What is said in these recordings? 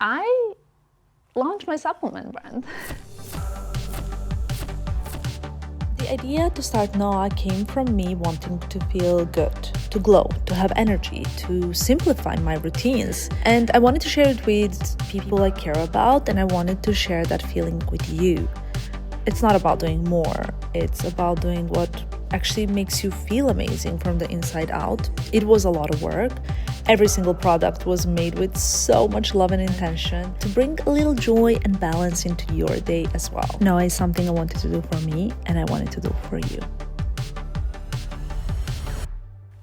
I launched my supplement brand. The idea to start NOA came from me wanting to feel good, to glow, to have energy, to simplify my routines. And I wanted to share it with people I care about, and I wanted to share that feeling with you. It's not about doing more, it's about doing what actually makes you feel amazing from the inside out. It was a lot of work. Every single product was made with so much love and intention to bring a little joy and balance into your day as well. NOA is something I wanted to do for me, and I wanted to do for you.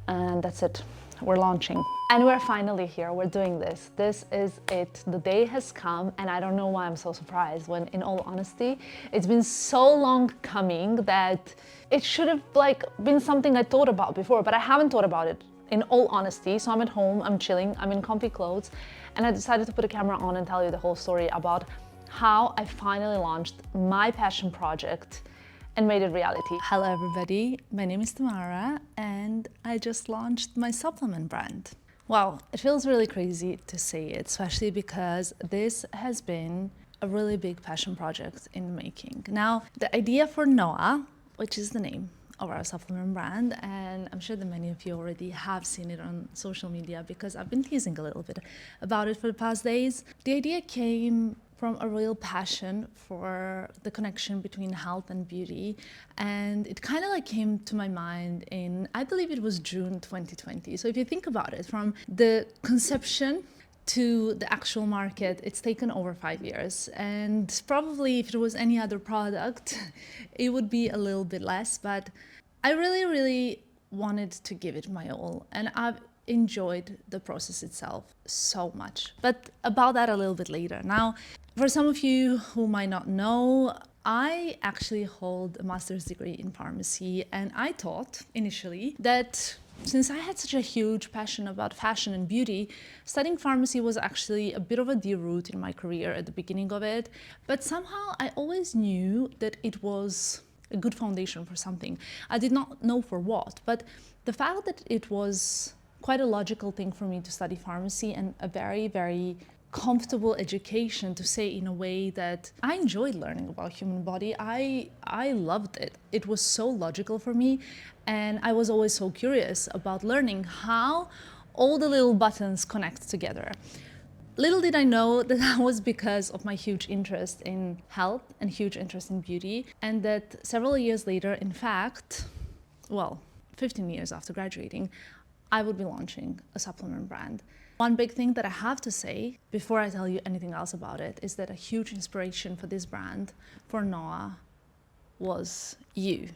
And that's it. We're launching. And we're finally here. We're doing this. This is it. The day has come, and I don't know why I'm so surprised when, in all honesty, it's been so long coming that it should have been something I thought about before, but I haven't thought about it, in all honesty. So I'm at home, I'm chilling, I'm in comfy clothes, and I decided to put a camera on and tell you the whole story about how I finally launched my passion project and made it reality. Hello everybody, my name is Tamara and I just launched my supplement brand. Wow, it feels really crazy to say it, especially because this has been a really big passion project in the making. Now, the idea for NOA, which is the name of our supplement brand, and I'm sure that many of you already have seen it on social media because I've been teasing a little bit about it for the past days. The idea came from a real passion for the connection between health and beauty, and it kind of came to my mind in, I believe it was June 2020. So if you think about it, from the conception to the actual market, it's taken over 5 years, and probably if it was any other product it would be a little bit less, but I really wanted to give it my all, and I've enjoyed the process itself so much. But about that a little bit later. Now, for some of you who might not know, I actually hold a master's degree in pharmacy, and I thought initially that since I had such a huge passion about fashion and beauty, studying pharmacy was actually a bit of a dear route in my career at the beginning of it. But somehow I always knew that it was a good foundation for something. I did not know for what, but the fact that it was quite a logical thing for me to study pharmacy and a very comfortable education, to say in a way that I enjoyed learning about human body. I loved it. It was so logical for me, and I was always so curious about learning how all the little buttons connect together. Little did I know that that was because of my huge interest in health and huge interest in beauty, and that several years later, in fact, 15 years after graduating, I would be launching a supplement brand. One big thing that I have to say before I tell you anything else about it is that a huge inspiration for this brand, for NOA, was you.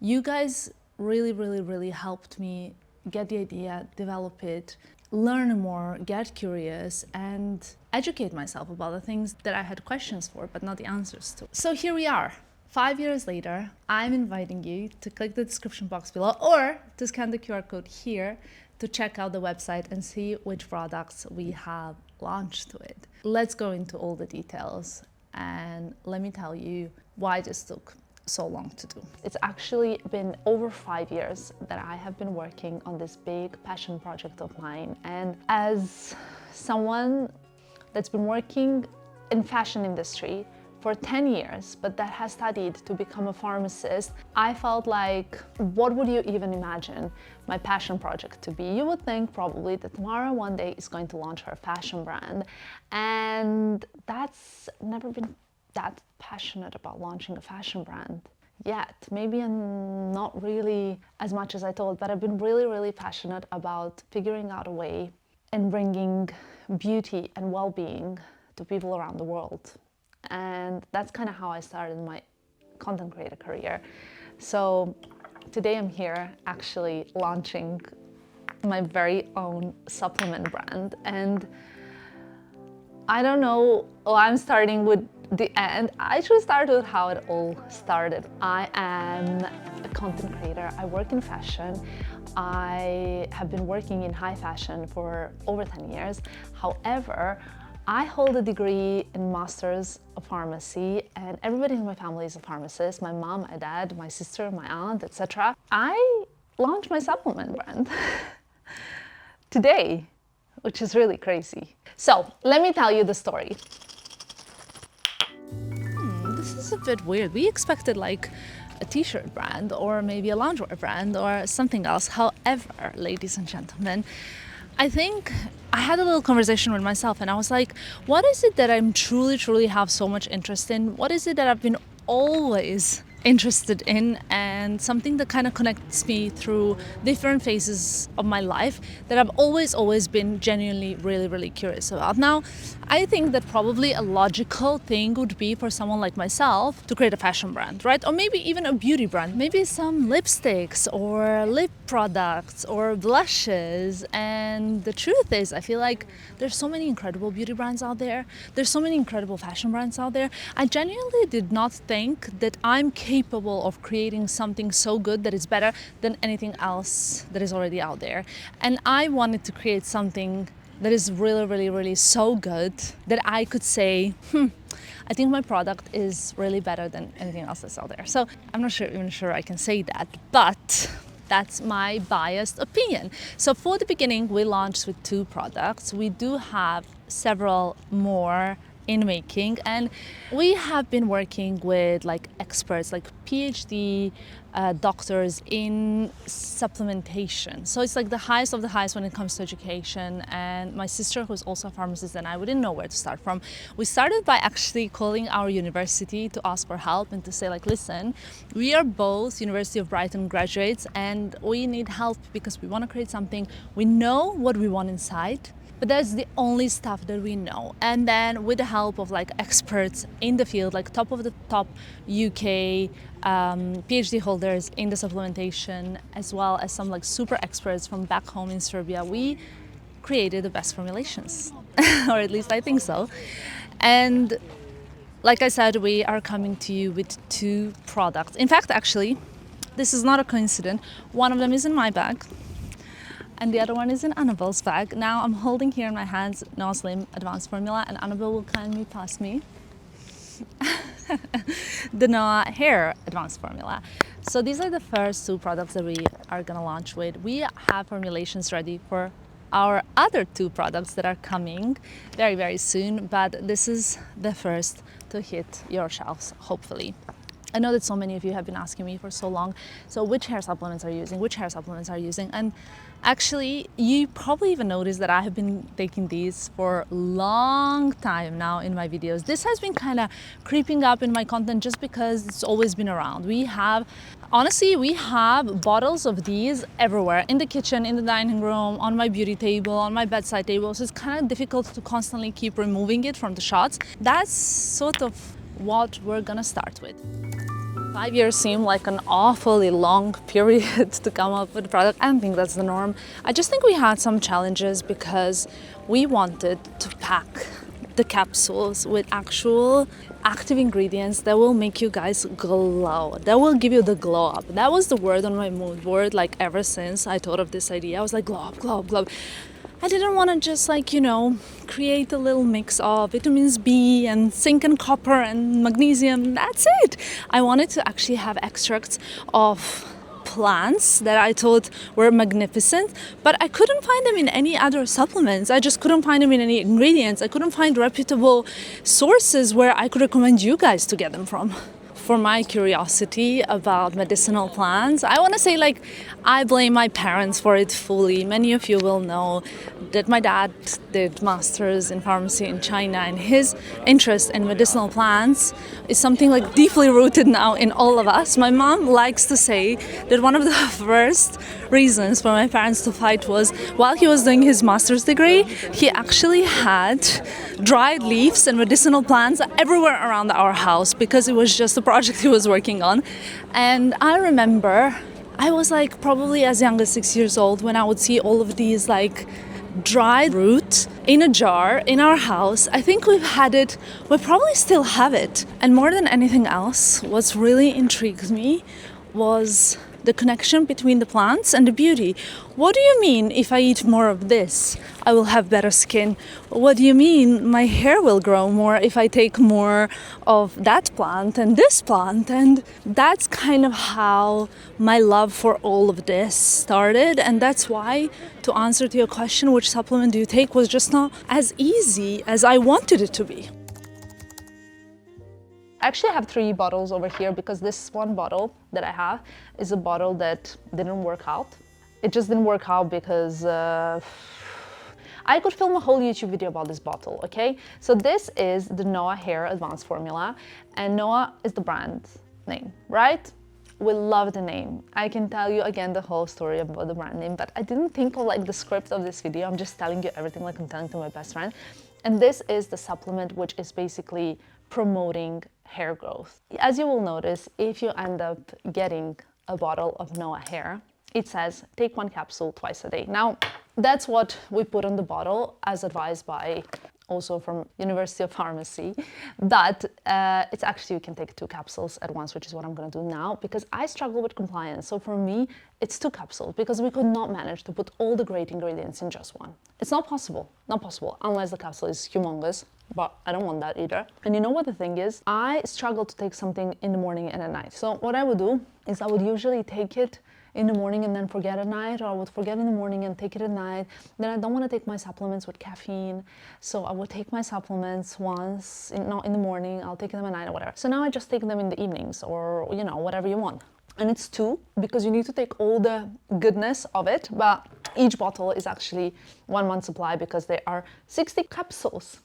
You guys really helped me get the idea, develop it, learn more, get curious, and educate myself about the things that I had questions for but not the answers to. So here we are. 5 years later, I'm inviting you to click the description box below or to scan the QR code here to check out the website and see which products we have launched to it. Let's go into all the details, and let me tell you why this took so long to do. It's actually been over 5 years that I have been working on this big passion project of mine, and as someone that's been working in fashion industry for 10 years, but that has studied to become a pharmacist, I felt like, what would you even imagine my passion project to be? You would think probably that Tamara one day is going to launch her fashion brand, and that's never been that passionate about launching a fashion brand yet. Maybe I'm not really as much as I thought, but I've been really passionate about figuring out a way and bringing beauty and well-being to people around the world. And that's kind of how I started my content creator career. So today I'm here actually launching my very own supplement brand, and I don't know, I'm starting with the end. I should start with how it all started. I am a content creator. I work in fashion. I have been working in high fashion for over 10 years. However, I hold a degree in Masters of Pharmacy, and everybody in my family is a pharmacist. My mom, my dad, my sister, my aunt, etc. I launched my supplement brand today, which is really crazy. So let me tell you the story. This is a bit weird. We expected like a t-shirt brand or maybe a loungewear brand or something else. However, ladies and gentlemen, I think I had a little conversation with myself and I was like, what is it that I'm truly have so much interest in? What is it that I've been always interested in, and something that kind of connects me through different phases of my life that I've always been genuinely really curious about. Now, I think that probably a logical thing would be for someone like myself to create a fashion brand, right? Or maybe even a beauty brand, maybe some lipsticks or lip products or blushes. And the truth is, I feel like there's so many incredible beauty brands out there. There's so many incredible fashion brands out there. I genuinely did not think that I'm capable of creating something so good that is better than anything else that is already out there. And I wanted to create something that is really so good that I could say, I think my product is really better than anything else that's out there. So I'm not even sure I can say that, but that's my biased opinion. So for the beginning, we launched with 2 products. We do have several more in making, and we have been working with like experts, like PhD doctors in supplementation. So it's like the highest of the highest when it comes to education. And my sister, who's also a pharmacist, and I didn't know where to start from. We started by actually calling our university to ask for help and to say like, listen, we are both University of Brighton graduates and we need help because we want to create something. We know what we want inside, but that's the only stuff that we know. And then with the help of like experts in the field, like top of the top UK PhD holders in the supplementation, as well as some like super experts from back home in Serbia, we created the best formulations, or at least I think so. And like I said, we are coming to you with 2 products. In fact, actually, this is not a coincidence. One of them is in my bag, and the other one is in Annabelle's bag. Now I'm holding here in my hands NOA Slim Advanced Formula, and Annabelle will kindly pass me the NOA Hair Advanced Formula. So these are the first 2 products that we are gonna launch with. We have formulations ready for our other 2 products that are coming very soon, but this is the first to hit your shelves, hopefully. I know that so many of you have been asking me for so long, so which hair supplements are you using? Which hair supplements are you using? And actually, you probably even noticed that I have been taking these for a long time now in my videos. This has been kind of creeping up in my content just because it's always been around. We have bottles of these everywhere, in the kitchen, in the dining room, on my beauty table, on my bedside table. So it's kind of difficult to constantly keep removing it from the shots. That's sort of what we're gonna start with. 5 years seem like an awfully long period to come up with a product. I don't think that's the norm. I just think we had some challenges because we wanted to pack the capsules with actual active ingredients that will make you guys glow, that will give you the glow up. That was the word on my mood board, like ever since I thought of this idea. I was like, glow up, glow up, glow up. I didn't want to just like, create a little mix of vitamins B and zinc and copper and magnesium. That's it. I wanted to actually have extracts of plants that I thought were magnificent, but I couldn't find them in any other supplements. I just couldn't find them in any ingredients. I couldn't find reputable sources where I could recommend you guys to get them from. For my curiosity about medicinal plants, I want to say like I blame my parents for it fully. Many of you will know that my dad did masters in pharmacy in China, and his interest in medicinal plants is something like deeply rooted now in all of us. My mom likes to say that one of the first reasons for my parents to fight was while he was doing his master's degree, he actually had dried leaves and medicinal plants everywhere around our house because it was just a project he was working on. And I remember I was like probably as young as 6 years old when I would see all of these like dried roots in a jar in our house. I think we've had it, we probably still have it. And more than anything else, what's really intrigued me was the connection between the plants and the beauty. What do you mean if I eat more of this, I will have better skin? What do you mean my hair will grow more if I take more of that plant and this plant? And that's kind of how my love for all of this started. And that's why, to answer to your question, which supplement do you take, was just not as easy as I wanted it to be. I actually have 3 bottles over here because this one bottle that I have is a bottle that didn't work out. It just didn't work out because I could film a whole YouTube video about this bottle, okay? So this is the NOA Hair Advanced Formula, and NOA is the brand name, right? We love the name. I can tell you again the whole story about the brand name, but I didn't think of like the script of this video. I'm just telling you everything like I'm telling to my best friend. And this is the supplement which is basically promoting hair growth. As you will notice, if you end up getting a bottle of NOA hair, it says take 1 capsule twice a day. Now, that's what we put on the bottle as advised by also from University of Pharmacy, that it's actually you can take 2 capsules at once, which is what I'm gonna do now because I struggle with compliance. So for me, it's 2 capsules because we could not manage to put all the great ingredients in just one. It's not possible, unless the capsule is humongous, but I don't want that either. And you know what the thing is? I struggle to take something in the morning and at night. So what I would do is I would usually take it in the morning and then forget at night, or I would forget in the morning and take it at night. Then I don't want to take my supplements with caffeine, so I would take my supplements once, not in the morning, I'll take them at night or whatever. So now I just take them in the evenings or, you know, whatever you want. And it's 2 because you need to take all the goodness of it, but each bottle is actually 1 month supply because there are 60 capsules.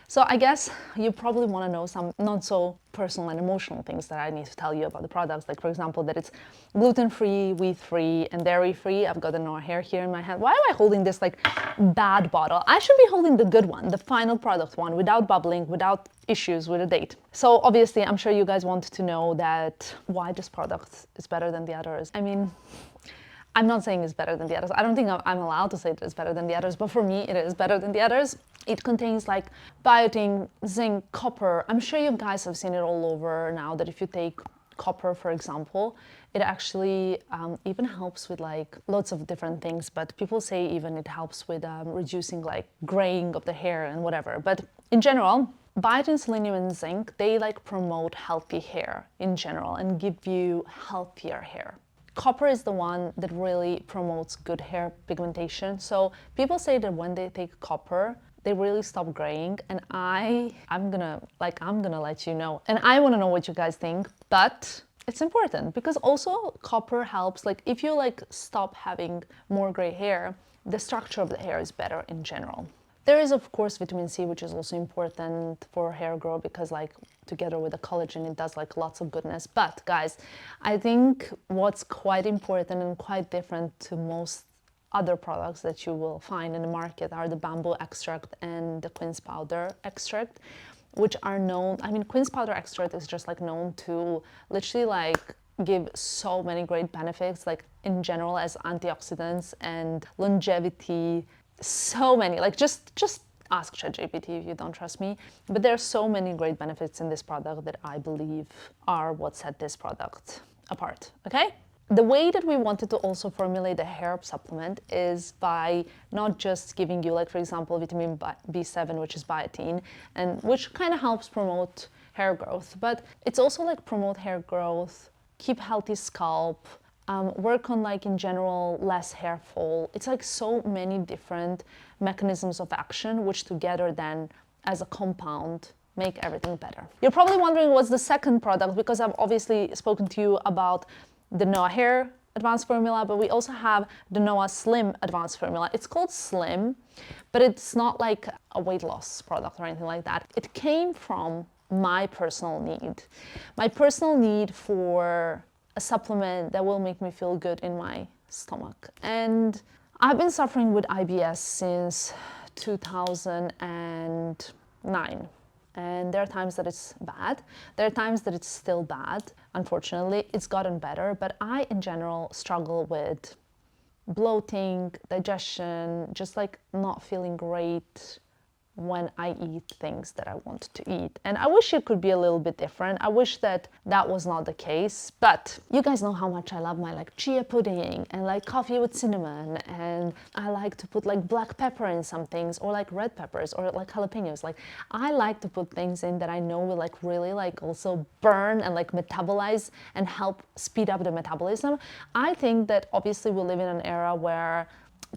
So I guess you probably want to know some not so personal and emotional things that I need to tell you about the products. Like for example, that it's gluten-free, wheat-free, and dairy-free. I've got the NOA hair here in my hand. Why am I holding this like bad bottle? I should be holding the good one, the final product one, without bubbling, without issues with the date. So obviously, I'm sure you guys want to know that why this product is better than the others. I mean, I'm not saying it's better than the others. I don't think I'm allowed to say that it's better than the others, but for me, it is better than the others. It contains like biotin, zinc, copper. I'm sure you guys have seen it all over now that if you take copper, for example, it actually even helps with like lots of different things, but people say even it helps with reducing like graying of the hair and whatever. But in general, biotin, selenium, and zinc, they like promote healthy hair in general and give you healthier hair. Copper is the one that really promotes good hair pigmentation. So people say that when they take copper, they really stop graying, and I'm gonna let you know. And I wanna know what you guys think, but it's important because also copper helps, like if you like stop having more gray hair, the structure of the hair is better in general. There is of course vitamin C, which is also important for hair growth because like together with the collagen, it does like lots of goodness. But guys, I think what's quite important and quite different to most other products that you will find in the market are the bamboo extract and the quince powder extract, which are known, I mean, quince powder extract is just like known to literally like give so many great benefits, like in general as antioxidants and longevity, so many, like just ask ChatGPT if you don't trust me. But there are so many great benefits in this product that I believe are what set this product apart, okay? The way that we wanted to also formulate a hair supplement is by not just giving you, like for example, vitamin B7, which is biotin, and which kind of helps promote hair growth, but it's also like promote hair growth, keep healthy scalp, work on like in general less hair fall. It's like so many different mechanisms of action which together then as a compound make everything better. You're probably wondering what's the second product, because I've obviously spoken to you about the NOA Hair Advanced Formula, but we also have the NOA Slim Advanced Formula. It's called Slim, but it's not like a weight loss product or anything like that. It came from my personal need. My personal need for a supplement that will make me feel good in my stomach. And I've been suffering with IBS since 2009. And there are times that it's bad. There are times that it's still bad. Unfortunately, it's gotten better, but I in general struggle with bloating, digestion, just like not feeling great when I eat things that I want to eat. And I wish it could be a little bit different. I wish that that was not the case, but you guys know how much I love my like chia pudding and like coffee with cinnamon, and I like to put like black pepper in some things, or like red peppers, or like jalapenos. Like I like to put things in that I know will like really like also burn and like metabolize and help speed up the metabolism. I think that obviously we live in an era where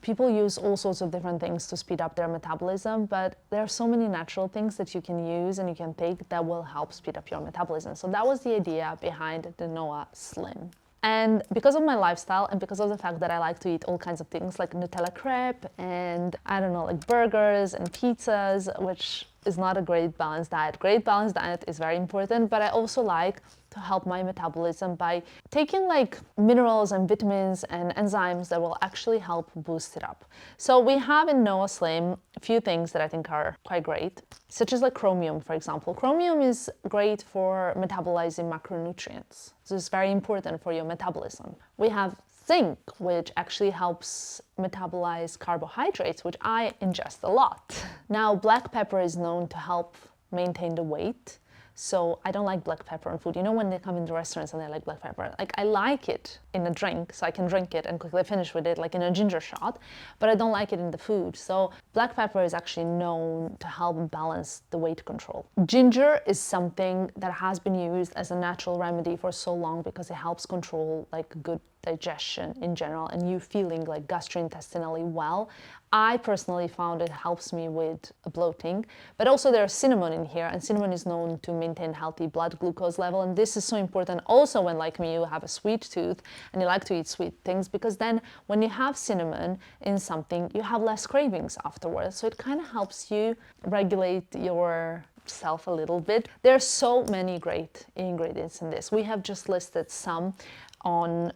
people use all sorts of different things to speed up their metabolism, but there are so many natural things that you can use and you can take that will help speed up your metabolism. So that was the idea behind the NOA Slim. And because of my lifestyle and because of the fact that I like to eat all kinds of things like Nutella crepe and I don't know, like burgers and pizzas, which is not a great balanced diet. Great balanced diet is very important, but I also like to help my metabolism by taking like minerals and vitamins and enzymes that will actually help boost it up. So we have in NOA Slim a few things that I think are quite great, such as like chromium, for example. Chromium is great for metabolizing macronutrients. So it's very important for your metabolism. We have zinc, which actually helps metabolize carbohydrates, which I ingest a lot. Now, black pepper is known to help maintain the weight. So I don't like black pepper on food. You know when they come into restaurants and they like black pepper? Like I like it in a drink, so I can drink it and quickly finish with it, like in a ginger shot, but I don't like it in the food. So black pepper is actually known to help balance the weight control. Ginger is something that has been used as a natural remedy for so long because it helps control like good digestion in general and you feeling like gastrointestinally well. I personally found it helps me with bloating, but also there's cinnamon in here, and cinnamon is known to maintain healthy blood glucose level, and this is so important also when, like me, you have a sweet tooth and you like to eat sweet things, because then when you have cinnamon in something, you have less cravings afterwards, so it kind of helps you regulate yourself a little bit. There are so many great ingredients in this. We have just listed some on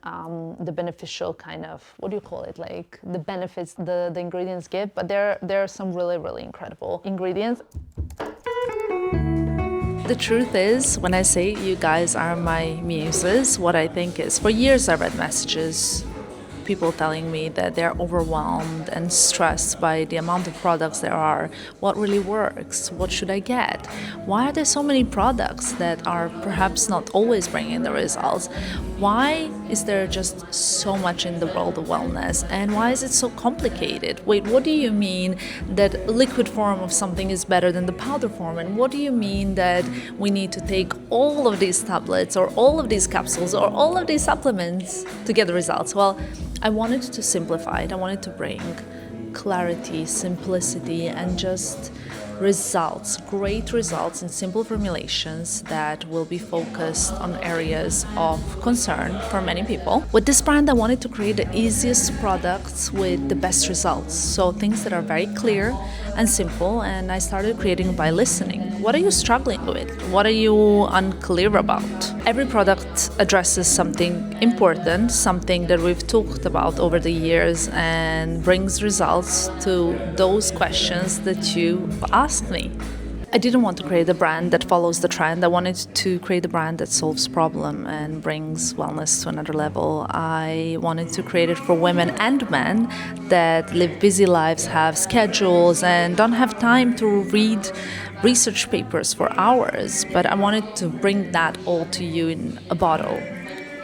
the beneficial kind of, what do you call it, like the benefits the ingredients give, but there are some really incredible ingredients. The truth is, when I say you guys are my muses, what I think is, for years I read messages, people telling me that they're overwhelmed and stressed by the amount of products there are. What really works? What should I get? Why are there so many products that are perhaps not always bringing the results? Why is there just so much in the world of wellness? And why is it so complicated? Wait, what do you mean that liquid form of something is better than the powder form? And what do you mean that we need to take all of these tablets or all of these capsules or all of these supplements to get the results? Well, I wanted to simplify it. I wanted to bring clarity, simplicity, and just results, great results in simple formulations that will be focused on areas of concern for many people. With this brand, I wanted to create the easiest products with the best results. So things that are very clear and simple, and I started creating by listening. What are you struggling with? What are you unclear about? Every product addresses something important, something that we've talked about over the years, and brings results to those questions that you asked me. I didn't want to create a brand that follows the trend. I wanted to create a brand that solves problem and brings wellness to another level. I wanted to create it for women and men that live busy lives, have schedules, and don't have time to read research papers for hours. But I wanted to bring that all to you in a bottle,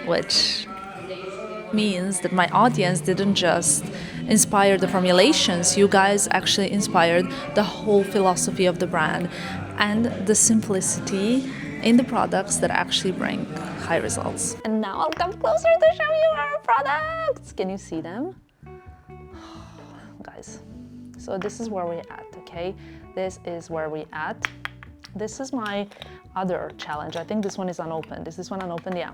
which means that my audience didn't just inspire the formulations, you guys actually inspired the whole philosophy of the brand and the simplicity in the products that actually bring high results. And now I'll come closer to show you our products. Can you see them? Guys, so this is where we're at, okay? This is where we're at. This is my other challenge. I think this one is unopened. Is this one unopened? Yeah.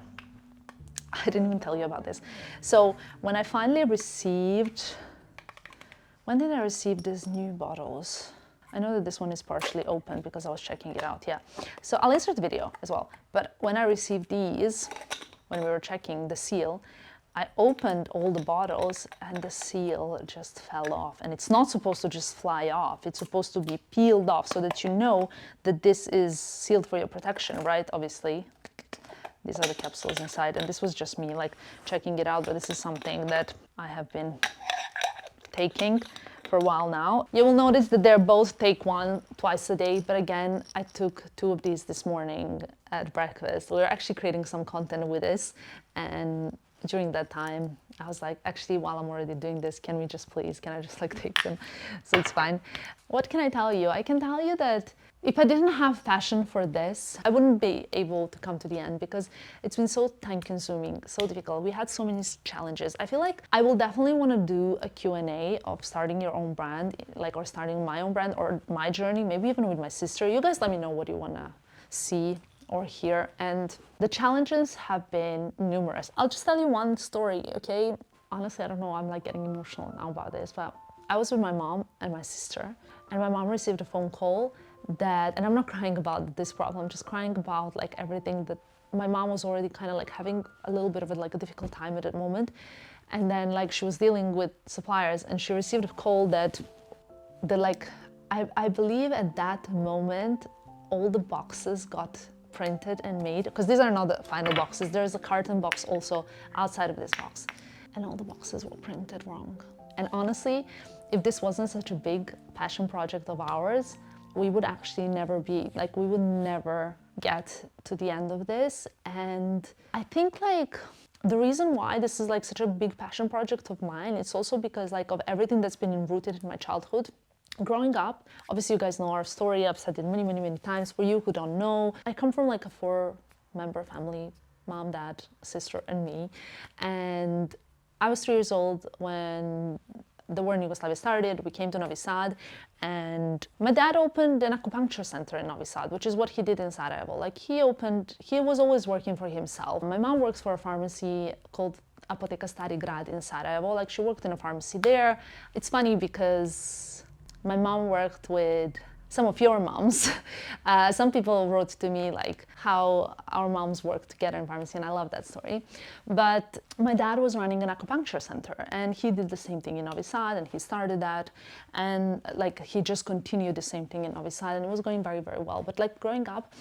I didn't even tell you about this. So when I finally received, when did I receive these new bottles? I know that this one is partially open because I was checking it out, yeah. So I'll insert the video as well. But when I received these, when we were checking the seal, I opened all the bottles and the seal just fell off. And it's not supposed to just fly off. It's supposed to be peeled off so that you know that this is sealed for your protection, right? Obviously. These are the capsules inside, and this was just me like checking it out, but this is something that I have been taking for a while now. You will notice that they're both take one twice a day, but again, I took 2 of these this morning at breakfast. We're actually creating some content with this, and during that time, I was like, actually, while I'm already doing this, can I just like take them? So it's fine. What can I tell you? I can tell you that if I didn't have passion for this, I wouldn't be able to come to the end because it's been so time consuming, so difficult. We had so many challenges. I feel like I will definitely want to do a Q&A of starting your own brand, like, or starting my own brand or my journey, maybe even with my sister. You guys let me know what you want to see or hear. And the challenges have been numerous. I'll just tell you one story, okay? Honestly, I don't know, I'm like getting emotional now about this, but I was with my mom and my sister, and my mom received a phone call that, and I'm not crying about this problem, I'm just crying about like everything that my mom was already kind of like having a little bit of a difficult time at that moment. And then like she was dealing with suppliers and she received a call that I believe at that moment, all the boxes got printed and made, because these are not the final boxes, there's a carton box also outside of this box, and all the boxes were printed wrong. And honestly, if this wasn't such a big passion project of ours, we would actually never be, like, we would never get to the end of this. And I think like the reason why this is like such a big passion project of mine, it's also because like of everything that's been rooted in my childhood. Growing up, obviously you guys know our story, I've said it many times. For you who don't know, I come from like a 4-member family, mom, dad, sister, and me. And I was 3 years old when the war in Yugoslavia started. We came to Novi Sad, and my dad opened an acupuncture center in Novi Sad, which is what he did in Sarajevo. Like he was always working for himself. My mom works for a pharmacy called Apoteka Stari Grad in Sarajevo. Like she worked in a pharmacy there. It's funny because my mom worked with some of your moms. Some people wrote to me like how our moms worked together in pharmacy, and I love that story. But my dad was running an acupuncture center, and he did the same thing in Novi Sad, and he started that, and like he just continued the same thing in Novi Sad, and it was going very well. But like growing up,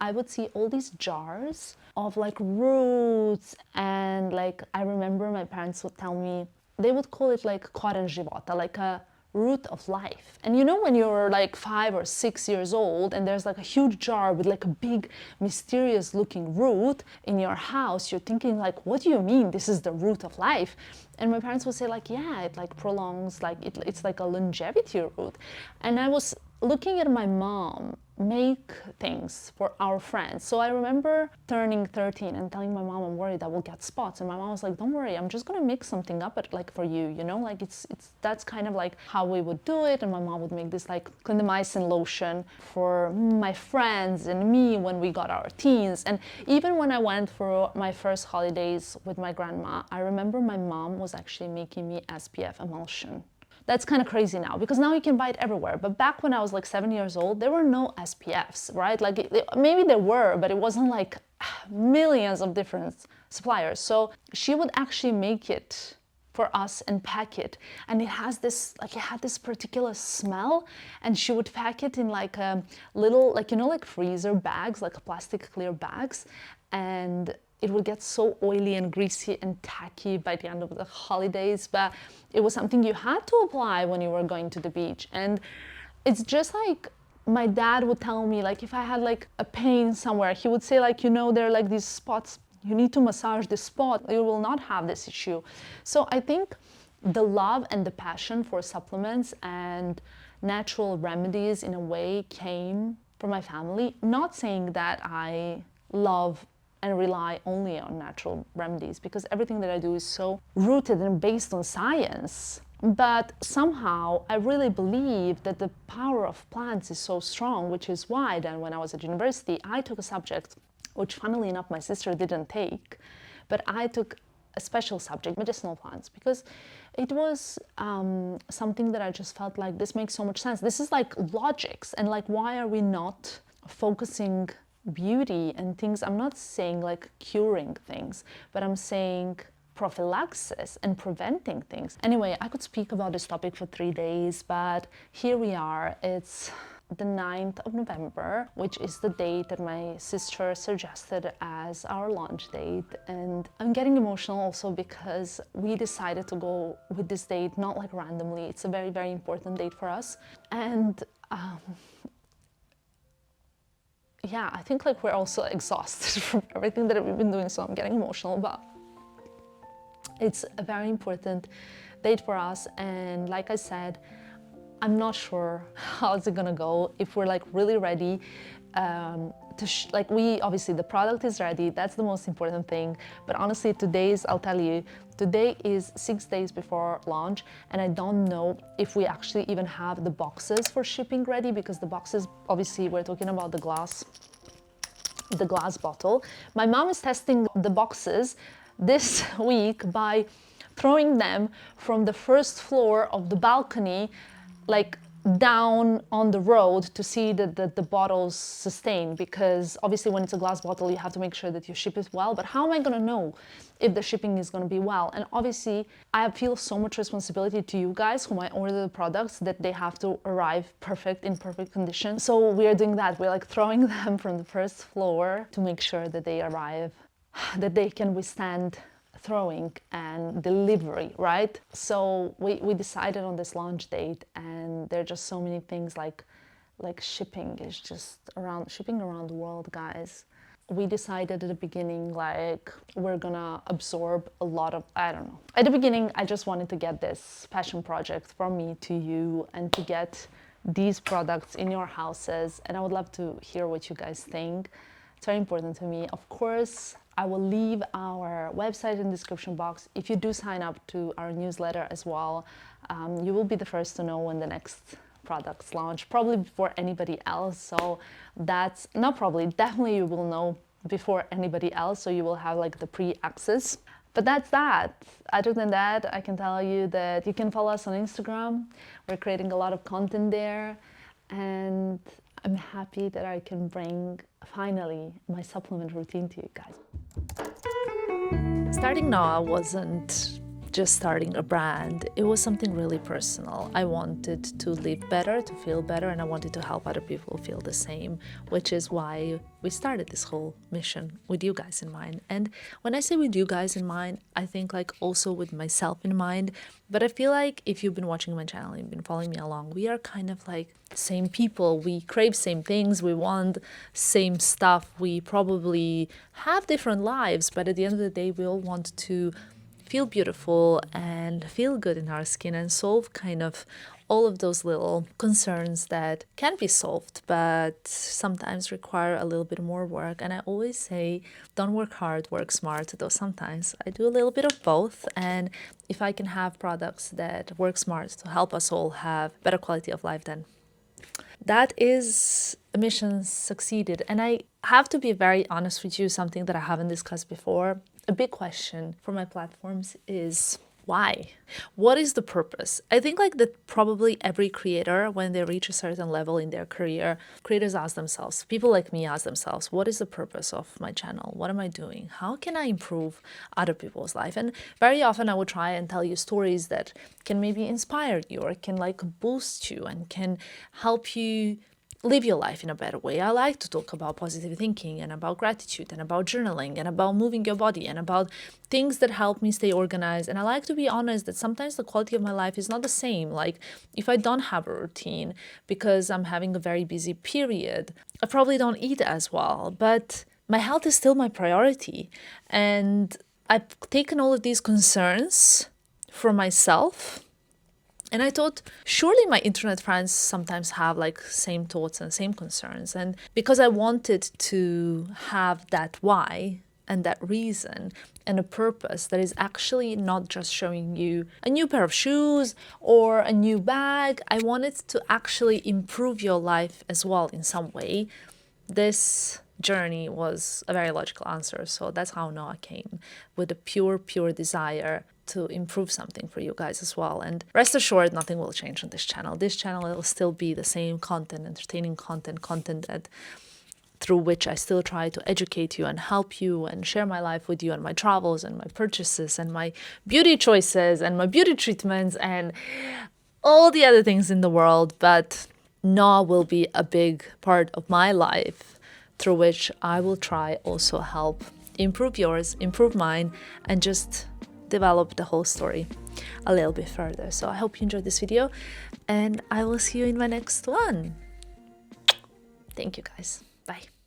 I would see all these jars of like roots, and like I remember my parents would tell me, they would call it like koren života, like a root of life. And you know when you're like 5 or 6 years old and there's like a huge jar with like a big mysterious looking root in your house, you're thinking like, what do you mean this is the root of life? And my parents would say like, yeah, it like prolongs, like it's like a longevity root. And I was looking at my mom make things for our friends. So I remember turning 13 and telling my mom I'm worried I will get spots, and my mom was like, don't worry, I'm just gonna make something up like for you, you know, like it's that's kind of like how we would do it. And my mom would make this like clindamycin lotion for my friends and me when we got our teens. And even when I went for my first holidays with my grandma, I remember my mom was actually making me SPF emulsion. That's kind of crazy now because now you can buy it everywhere. But back when I was like 7 years old, there were no SPFs, right? Like maybe there were, but it wasn't like millions of different suppliers. So she would actually make it for us and pack it. And it has this, like it had this particular smell, and she would pack it in like a little, like, you know, like freezer bags, like plastic clear bags. And it would get so oily and greasy and tacky by the end of the holidays, but it was something you had to apply when you were going to the beach. And it's just like my dad would tell me, like if I had like a pain somewhere, he would say like, you know, there are like these spots, you need to massage this spot, you will not have this issue. So I think the love and the passion for supplements and natural remedies in a way came from my family. Not saying that I love and rely only on natural remedies, because everything that I do is so rooted and based on science. But somehow I really believe that the power of plants is so strong, which is why then when I was at university, I took a subject, which funnily enough my sister didn't take, but I took a special subject, medicinal plants, because it was something that I just felt like this makes so much sense. This is like logics, and like why are we not focusing beauty and things? I'm not saying like curing things, but I'm saying prophylaxis and preventing things. Anyway, I could speak about this topic for 3 days, but here we are. It's the 9th of November, which is the date that my sister suggested as our launch date. And I'm getting emotional also because we decided to go with this date, not like randomly. It's a very, very important date for us. And yeah, I think like we're also exhausted from everything that we've been doing, so I'm getting emotional, but it's a very important date for us. And like I said, I'm not sure how it's gonna go, if we're like really ready like we obviously the product is ready, that's the most important thing. But honestly, I'll tell you, today is 6 days before launch, and I don't know if we actually even have the boxes for shipping ready, because the boxes, obviously we're talking about the glass bottle. My mom is testing the boxes this week by throwing them from the first floor of the balcony like down on the road to see that the bottles sustain, because obviously when it's a glass bottle you have to make sure that you ship it well. But how am I going to know if the shipping is going to be well? And obviously I feel so much responsibility to you guys who might order the products, that they have to arrive in perfect condition. So we're doing that, we're like throwing them from the first floor to make sure that they arrive, that they can withstand throwing and delivery, right? So we decided on this launch date, and there are just so many things like shipping is just shipping around the world, guys. We decided at the beginning like we're gonna absorb a lot of, I don't know. At the beginning I just wanted to get this passion project from me to you, and to get these products in your houses, and I would love to hear what you guys think. It's very important to me. Of course, I will leave our website in the description box. If you do sign up to our newsletter as well, you will be the first to know when the next products launch, probably before anybody else. So that's not probably, definitely you will know before anybody else. So you will have like the pre-access. But that's that. Other than that, I can tell you that you can follow us on Instagram. We're creating a lot of content there, and I'm happy that I can bring finally my supplement routine to you guys. Starting NOA wasn't just starting a brand, it was something really personal. I wanted to live better, to feel better, and I wanted to help other people feel the same, which is why we started this whole mission with you guys in mind. And when I say with you guys in mind, I think like also with myself in mind. But I feel like if you've been watching my channel, you've been following me along, we are kind of like same people. We crave same things, we want same stuff, we probably have different lives, but at the end of the day, we all want to feel beautiful and feel good in our skin, and solve kind of all of those little concerns that can be solved, but sometimes require a little bit more work. And I always say, don't work hard, work smart, though sometimes I do a little bit of both. And if I can have products that work smart to help us all have better quality of life, then that is a mission succeeded. And I have to be very honest with you, something that I haven't discussed before. A big question for my platforms is why? What is the purpose? I think like that probably every creator, when they reach a certain level in their career, creators ask themselves, people like me ask themselves, what is the purpose of my channel? What am I doing? How can I improve other people's life? And very often I would try and tell you stories that can maybe inspire you, or can like boost you and can help you live your life in a better way. I like to talk about positive thinking and about gratitude and about journaling and about moving your body and about things that help me stay organized. And I like to be honest that sometimes the quality of my life is not the same. Like if I don't have a routine because I'm having a very busy period, I probably don't eat as well, but my health is still my priority. And I've taken all of these concerns for myself, and I thought, surely my internet friends sometimes have like same thoughts and same concerns. And because I wanted to have that why and that reason and a purpose that is actually not just showing you a new pair of shoes or a new bag, I wanted to actually improve your life as well in some way. This journey was a very logical answer. So that's how NOA came, with a pure desire to improve something for you guys as well. And rest assured, nothing will change on this channel. This channel will still be the same content, entertaining content that through which I still try to educate you and help you and share my life with you and my travels and my purchases and my beauty choices and my beauty treatments and all the other things in the world. But NOA will be a big part of my life, through which I will try also help improve yours, improve mine, and just develop the whole story a little bit further. So I hope you enjoyed this video, and I will see you in my next one. Thank you guys. Bye.